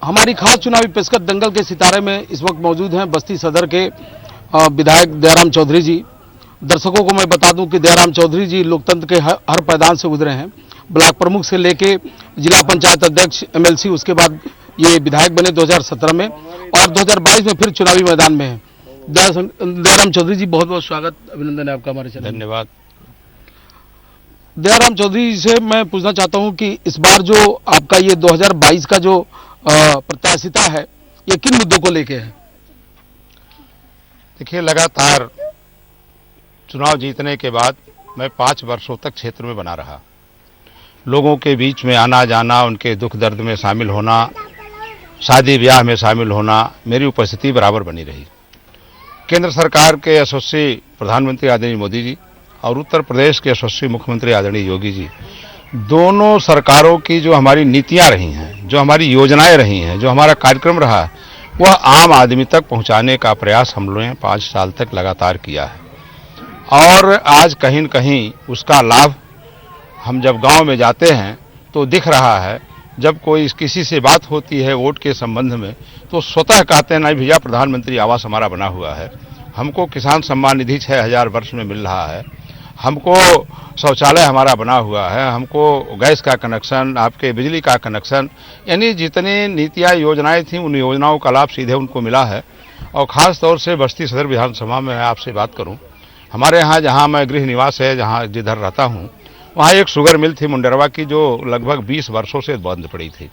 हमारी खास चुनावी पेशकश दंगल के सितारे में इस वक्त मौजूद हैं बस्ती सदर के विधायक दयाराम चौधरी जी। दर्शकों को मैं बता दूं कि दयाराम चौधरी जी लोकतंत्र के हर पैदान से गुजरे हैं। ब्लॉक प्रमुख से लेके जिला पंचायत अध्यक्ष, एमएलसी, उसके बाद ये विधायक बने 2017 में और 2022 में फिर चुनावी मैदान में हैं। दयाराम चौधरी जी, बहुत बहुत स्वागत, अभिनंदन है आपका हमारे चैनल। धन्यवाद। दयाराम चौधरी से मैं पूछना चाहता हूं कि इस बार जो आपका ये 2022 का जो प्रत्याशिता है, ये किन मुद्दों को लेके है? देखिए, लगातार चुनाव जीतने के बाद मैं 5 वर्षों तक क्षेत्र में बना रहा। लोगों के बीच में आना जाना, उनके दुख दर्द में शामिल होना, शादी ब्याह में शामिल होना, मेरी उपस्थिति बराबर बनी रही। केंद्र सरकार के यशस्वी प्रधानमंत्री आदरणीय मोदी जी और उत्तर प्रदेश के यशस्वी मुख्यमंत्री आदरणीय योगी जी, दोनों सरकारों की जो हमारी नीतियां रही हैं, जो हमारी योजनाएं रही हैं, जो हमारा कार्यक्रम रहा, वह आम आदमी तक पहुंचाने का प्रयास हम लोगों ने 5 साल तक लगातार किया है। और आज कहीं न कहीं उसका लाभ हम जब गांव में जाते हैं तो दिख रहा है। जब कोई किसी से बात होती है वोट के संबंध में, तो स्वतः कहते हैं, नहीं भैया, प्रधानमंत्री आवास हमारा बना हुआ है, हमको किसान सम्मान निधि 6000 वर्ष में मिल रहा है, हमको शौचालय हमारा बना हुआ है, हमको गैस का कनेक्शन, आपके बिजली का कनेक्शन, यानी जितनी नीतियाँ योजनाएं थी उन योजनाओं का लाभ सीधे उनको मिला है। और ख़ास तौर से बस्ती सदर विधानसभा में मैं आपसे बात करूं, हमारे यहाँ जहाँ मैं गृह निवास है, जहाँ जिधर रहता हूँ, वहाँ एक शुगर मिल थी मुंडेरवा की, जो लगभग 20 वर्षों से बंद पड़ी थी।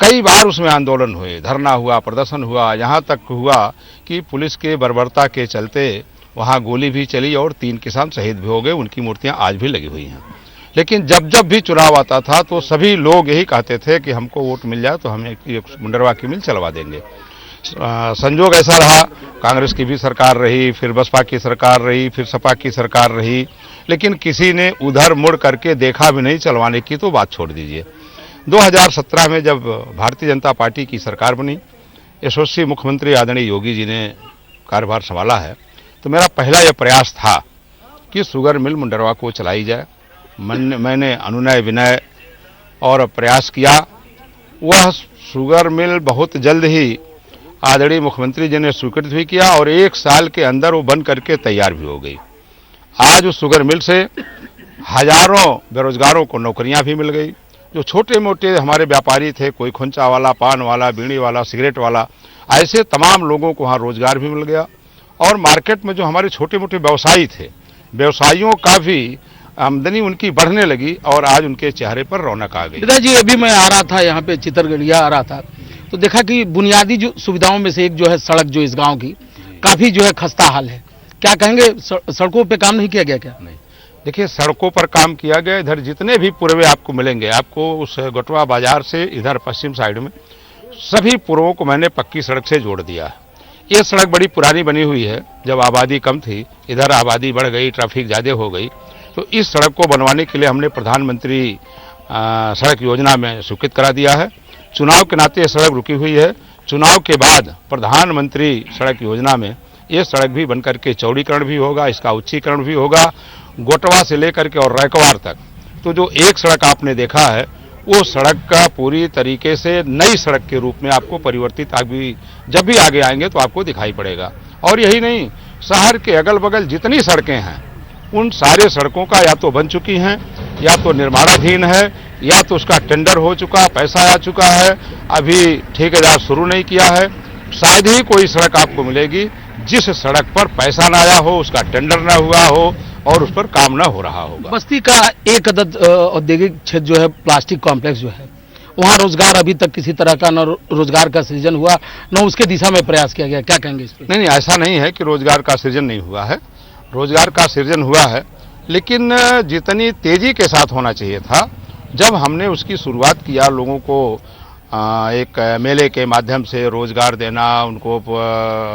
कई बार उसमें आंदोलन हुए, धरना हुआ, प्रदर्शन हुआ, यहाँ तक हुआ कि पुलिस के बर्बरता के चलते वहाँ गोली भी चली और 3 किसान शहीद भी हो गए। उनकी मूर्तियाँ आज भी लगी हुई हैं। लेकिन जब जब भी चुनाव आता था तो सभी लोग यही कहते थे कि हमको वोट मिल जाए तो हम एक मुंडेरवा की मिल चलवा देंगे। संजोग ऐसा रहा, कांग्रेस की भी सरकार रही, फिर बसपा की सरकार रही, फिर सपा की सरकार रही, लेकिन किसी ने उधर मुड़ करके देखा भी नहीं। चलवाने की तो बात छोड़ दीजिए। 2017 में जब भारतीय जनता पार्टी की सरकार बनी, यशस्वी मुख्यमंत्री आदरणीय योगी जी ने कार्यभार संभाला है, तो मेरा पहला यह प्रयास था कि शुगर मिल मुंडेरवा को चलाई जाए। मैंने अनुनय विनय और प्रयास किया। वह शुगर मिल बहुत जल्द ही आदरणीय मुख्यमंत्री जी ने स्वीकृत भी किया और 1 साल के अंदर वो बन करके तैयार भी हो गई। आज उस शुगर मिल से हजारों बेरोजगारों को नौकरियां भी मिल गई। जो छोटे मोटे हमारे व्यापारी थे, कोई खुंचा वाला, पान वाला, बीड़ी वाला, सिगरेट वाला, ऐसे तमाम लोगों को वहाँ रोजगार भी मिल गया। और मार्केट में जो हमारे छोटे मोटे व्यवसायी थे, व्यवसायियों का भी आमदनी उनकी बढ़ने लगी और आज उनके चेहरे पर रौनक आ गई। पिताजी, अभी मैं आ रहा था यहाँ पे, चितरगढ़िया आ रहा था, तो देखा कि बुनियादी जो सुविधाओं में से एक जो है सड़क, जो इस गांव की काफी जो है खस्ता हाल है। क्या कहेंगे, सड़कों पे काम नहीं किया गया क्या? नहीं, देखिए, सड़कों पर काम किया गया। इधर जितने भी पुरवे आपको मिलेंगे, आपको उस गटवा बाजार से इधर पश्चिम साइड में सभी पुरवों को मैंने पक्की सड़क से जोड़ दिया है। ये सड़क बड़ी पुरानी बनी हुई है, जब आबादी कम थी, इधर आबादी बढ़ गई, ट्रैफिक ज़्यादा हो गई, तो इस सड़क को बनवाने के लिए हमने प्रधानमंत्री सड़क योजना में स्वीकृत करा दिया है। चुनाव के नाते ये सड़क रुकी हुई है। चुनाव के बाद प्रधानमंत्री सड़क योजना में ये सड़क भी बनकर के चौड़ीकरण भी होगा, इसका उच्चीकरण भी होगा, गोटवा से लेकर के और रैकवार तक। तो जो एक सड़क आपने देखा है, वो सड़क का पूरी तरीके से नई सड़क के रूप में आपको परिवर्तित जब भी आगे आएंगे तो आपको दिखाई पड़ेगा। और यही नहीं, शहर के अगल बगल जितनी सड़कें हैं, उन सारे सड़कों का या तो बन चुकी हैं, या तो निर्माणाधीन है, या तो उसका टेंडर हो चुका, पैसा आ चुका है, अभी ठेकेदार शुरू नहीं किया है। शायद ही कोई सड़क आपको मिलेगी जिस सड़क पर पैसा ना आया हो, उसका टेंडर ना हुआ हो और उस पर काम ना हो रहा होगा। बस्ती का एक अदद औद्योगिक क्षेत्र जो है, प्लास्टिक कॉम्प्लेक्स जो है, वहाँ रोजगार अभी तक किसी तरह का न रोजगार का सृजन हुआ, न उसके दिशा में प्रयास किया गया। क्या कहेंगे इस पर? नहीं, ऐसा नहीं है कि रोजगार का सृजन नहीं हुआ है, रोजगार का सृजन हुआ है, लेकिन जितनी तेजी के साथ होना चाहिए था। जब हमने उसकी शुरुआत किया, लोगों को एक मेले के माध्यम से रोजगार देना, उनको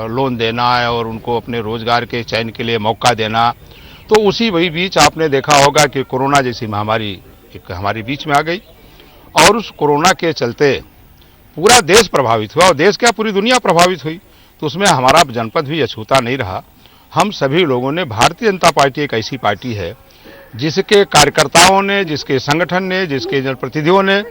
लोन देना और उनको अपने रोजगार के चयन के लिए मौका देना, तो उसी वही बीच आपने देखा होगा कि कोरोना जैसी महामारी एक हमारे बीच में आ गई और उस कोरोना के चलते पूरा देश प्रभावित हुआ और देश क्या, पूरी दुनिया प्रभावित हुई। तो उसमें हमारा जनपद भी अछूता नहीं रहा। हम सभी लोगों ने, भारतीय जनता पार्टी एक ऐसी पार्टी है जिसके कार्यकर्ताओं ने, जिसके संगठन ने, जिसके जनप्रतिनिधियों ने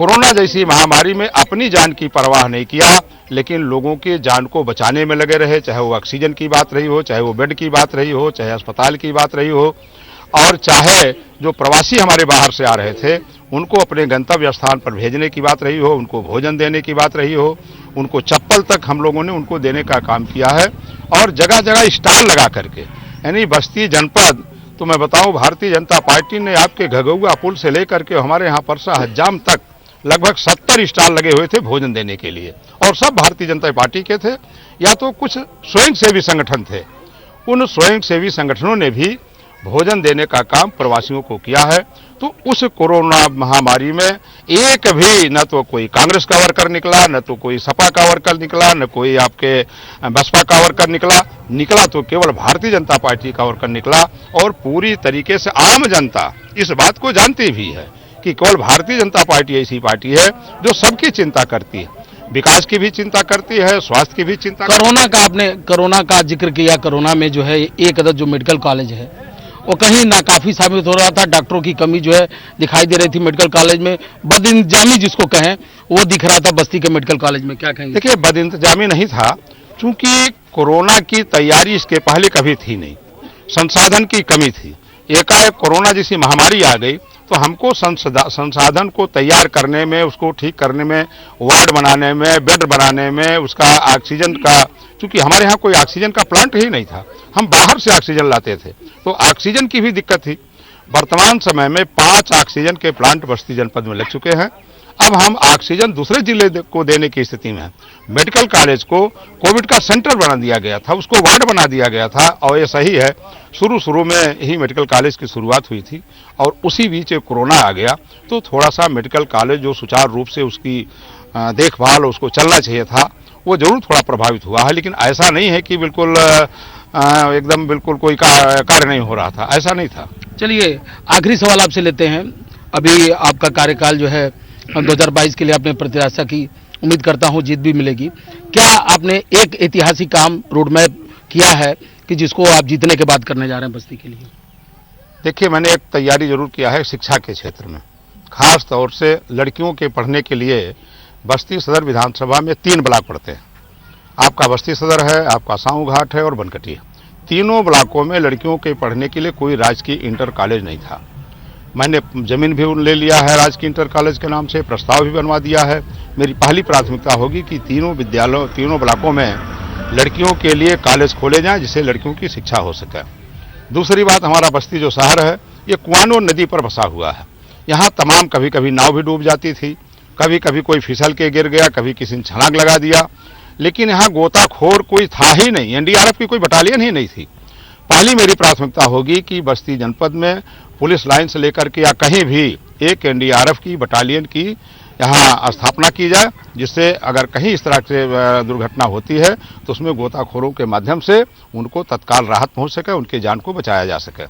कोरोना जैसी महामारी में अपनी जान की परवाह नहीं किया, लेकिन लोगों की जान को बचाने में लगे रहे, चाहे वो ऑक्सीजन की बात रही हो, चाहे वो बेड की बात रही हो, चाहे अस्पताल की बात रही हो, और चाहे जो प्रवासी हमारे बाहर से आ रहे थे उनको अपने गंतव्य स्थान पर भेजने की बात रही हो, उनको भोजन देने की बात रही हो, उनको चप्पल तक हम लोगों ने उनको देने का काम किया है। और जगह जगह स्टॉल लगा करके, यानी बस्ती जनपद, तो मैं बताऊं भारतीय जनता पार्टी ने आपके घगौआ पुल से लेकर के हमारे यहाँ परसा हज्जाम तक लगभग 70 स्टॉल लगे हुए थे भोजन देने के लिए, और सब भारतीय जनता पार्टी के थे या तो कुछ स्वयंसेवी संगठन थे। उन स्वयंसेवी संगठनों ने भी भोजन देने का काम प्रवासियों को किया है। तो उस कोरोना महामारी में एक भी न तो कोई कांग्रेस का वर्कर निकला, न तो कोई सपा का वर्कर निकला, न कोई आपके बसपा का वर्कर निकला तो केवल भारतीय जनता पार्टी का वर्कर निकला। और पूरी तरीके से आम जनता इस बात को जानती भी है कि केवल भारतीय जनता पार्टी ऐसी पार्टी है जो सबकी चिंता करती है, विकास की भी चिंता करती है, स्वास्थ्य की भी चिंता। कोरोना का जिक्र किया। कोरोना में जो है एक अदद जो मेडिकल कॉलेज है वो कहीं नाकाफी साबित हो रहा था। डॉक्टरों की कमी जो है दिखाई दे रही थी मेडिकल कॉलेज में, बदइंतजामी जिसको कहें वो दिख रहा था बस्ती के मेडिकल कॉलेज में, क्या कहेंगे? देखिए, बदइंतजामी नहीं था, चूंकि कोरोना की तैयारी इसके पहले कभी थी नहीं, संसाधन की कमी थी। एकाएक कोरोना जैसी महामारी आ गई तो हमको संसाधन को तैयार करने में, उसको ठीक करने में, वार्ड बनाने में, बेड बनाने में, उसका ऑक्सीजन का, चूंकि हमारे यहाँ कोई ऑक्सीजन का प्लांट ही नहीं था, हम बाहर से ऑक्सीजन लाते थे, तो ऑक्सीजन की भी दिक्कत थी। वर्तमान समय में 5 ऑक्सीजन के प्लांट बस्ती जनपद में लग चुके हैं। अब हम ऑक्सीजन दूसरे जिले को देने की स्थिति में हैं। मेडिकल कॉलेज को कोविड का सेंटर बना दिया गया था, उसको वार्ड बना दिया गया था, और ये सही है, शुरू में ही मेडिकल कॉलेज की शुरुआत हुई थी और उसी बीच कोरोना आ गया, तो थोड़ा सा मेडिकल कॉलेज जो सुचारू रूप से उसकी देखभाल उसको चलना चाहिए था, वो जरूर थोड़ा प्रभावित हुआ है। लेकिन ऐसा नहीं है कि बिल्कुल एकदम बिल्कुल कोई कार्य नहीं हो रहा था, ऐसा नहीं था। चलिए, आखिरी सवाल आपसे लेते हैं। अभी आपका कार्यकाल जो है 2022 के लिए आपने प्रत्याशा की, उम्मीद करता हूं जीत भी मिलेगी। क्या आपने एक ऐतिहासिक काम रोड मैप किया है कि जिसको आप जीतने के बाद करने जा रहे हैं बस्ती के लिए? देखिए, मैंने एक तैयारी जरूर किया है शिक्षा के क्षेत्र में, खास तौर से लड़कियों के पढ़ने के लिए। बस्ती सदर विधानसभा में 3 ब्लॉक पड़ते हैं, आपका बस्ती सदर है, आपका साहू घाट है और बनकटी है। तीनों ब्लॉकों में लड़कियों के पढ़ने के लिए कोई राजकीय इंटर कॉलेज नहीं था। मैंने जमीन भी ले लिया है राजकीय इंटर कॉलेज के नाम से, प्रस्ताव भी बनवा दिया है। मेरी पहली प्राथमिकता होगी कि तीनों ब्लॉकों में लड़कियों के लिए कॉलेज खोले जाएं, जिससे लड़कियों की शिक्षा हो सके। दूसरी बात, हमारा बस्ती जो शहर है ये कुआनो नदी पर बसा हुआ है। यहाँ तमाम कभी कभी नाव भी डूब जाती थी, कभी कभी कोई फिसल के गिर गया, कभी किसी ने छलांग लगा दिया, लेकिन यहाँ गोताखोर कोई था ही नहीं, एनडीआरएफ की कोई बटालियन ही नहीं थी। पहली मेरी प्राथमिकता होगी कि बस्ती जनपद में पुलिस लाइन से लेकर के या कहीं भी एक एनडीआरएफ की बटालियन की यहाँ स्थापना की जाए, जिससे अगर कहीं इस तरह से दुर्घटना होती है तो उसमें गोताखोरों के माध्यम से उनको तत्काल राहत पहुंच सके, उनकी जान को बचाया जा सके।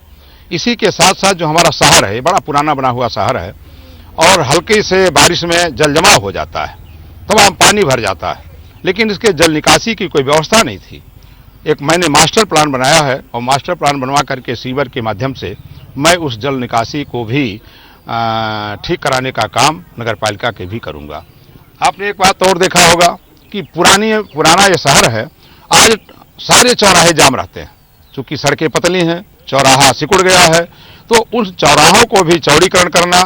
इसी के साथ साथ जो हमारा शहर है, बड़ा पुराना बना हुआ शहर है और हल्की से बारिश में जल जमाव हो जाता है, तमाम पानी भर जाता है, लेकिन इसके जल निकासी की कोई व्यवस्था नहीं थी। एक मैंने मास्टर प्लान बनाया है और मास्टर प्लान बनवा करके सीवर के माध्यम से मैं उस जल निकासी को भी ठीक कराने का काम नगर पालिका के भी करूंगा। आपने एक बात और देखा होगा कि पुराना ये शहर है, आज सारे चौराहे जाम रहते हैं, चूंकि सड़कें पतली हैं, चौराहा सिकुड़ गया है, तो उन चौराहों को भी चौड़ीकरण करना,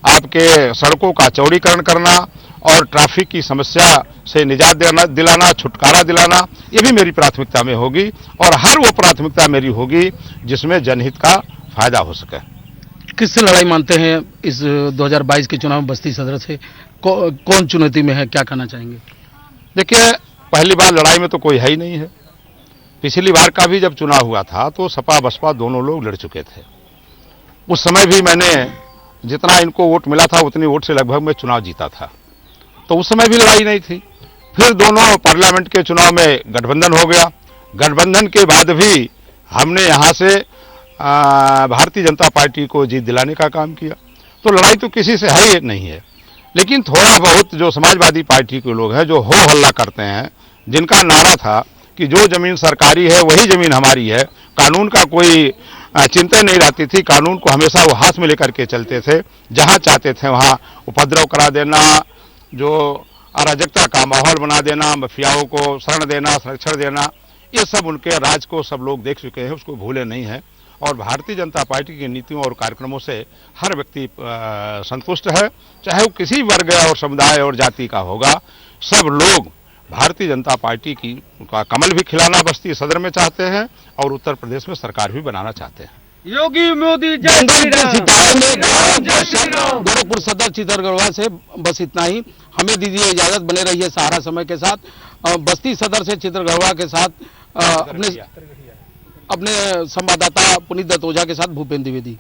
आपके सड़कों का चौड़ीकरण करना और ट्रैफिक की समस्या से निजात दिलाना, छुटकारा दिलाना, ये भी मेरी प्राथमिकता में होगी। और हर वो प्राथमिकता मेरी होगी जिसमें जनहित का फायदा हो सके। किससे लड़ाई मानते हैं इस 2022 के चुनाव में बस्ती सदर से? कौन चुनौती में है, क्या कहना चाहेंगे? देखिए, पहली बार लड़ाई में तो कोई है ही नहीं है। पिछली बार का भी जब चुनाव हुआ था तो सपा बसपा दोनों लोग लड़ चुके थे। उस समय भी मैंने जितना इनको वोट मिला था उतनी वोट से लगभग मैं चुनाव जीता था, तो उस समय भी लड़ाई नहीं थी। फिर दोनों पार्लियामेंट के चुनाव में गठबंधन हो गया। गठबंधन के बाद भी हमने यहाँ से भारतीय जनता पार्टी को जीत दिलाने का काम किया। तो लड़ाई तो किसी से है ही नहीं है, लेकिन थोड़ा बहुत जो समाजवादी पार्टी के लोग हैं जो हो हल्ला करते हैं, जिनका नारा था कि जो जमीन सरकारी है वही जमीन हमारी है। कानून का कोई चिंतन नहीं रहती थी। कानून को हमेशा वो हाथ में लेकर के चलते थे। जहां चाहते थे वहां उपद्रव करा देना, जो अराजकता का माहौल बना देना, माफियाओं को शरण देना, संरक्षण देना, ये सब उनके राज को सब लोग देख चुके हैं, उसको भूले नहीं है। और भारतीय जनता पार्टी की नीतियों और कार्यक्रमों से हर व्यक्ति संतुष्ट है, चाहे वो किसी वर्ग और समुदाय और जाति का होगा। सब लोग भारतीय जनता पार्टी का कमल भी खिलाना बस्ती सदर में चाहते हैं और उत्तर प्रदेश में सरकार भी बनाना चाहते हैं। योगी मोदी जय दंगल श्री के राम। सितारे में जय श्री राम। गोरखपुर सदर चितरगढ़वा से बस इतना ही। हमें दीजिए इजाजत, बने रहिए सहारा समय के साथ। बस्ती सदर से चितरगढ़वा के साथ अपने संवाददाता पुनीत दत्त ओझा के साथ भूपेंद्र द्विवेदी।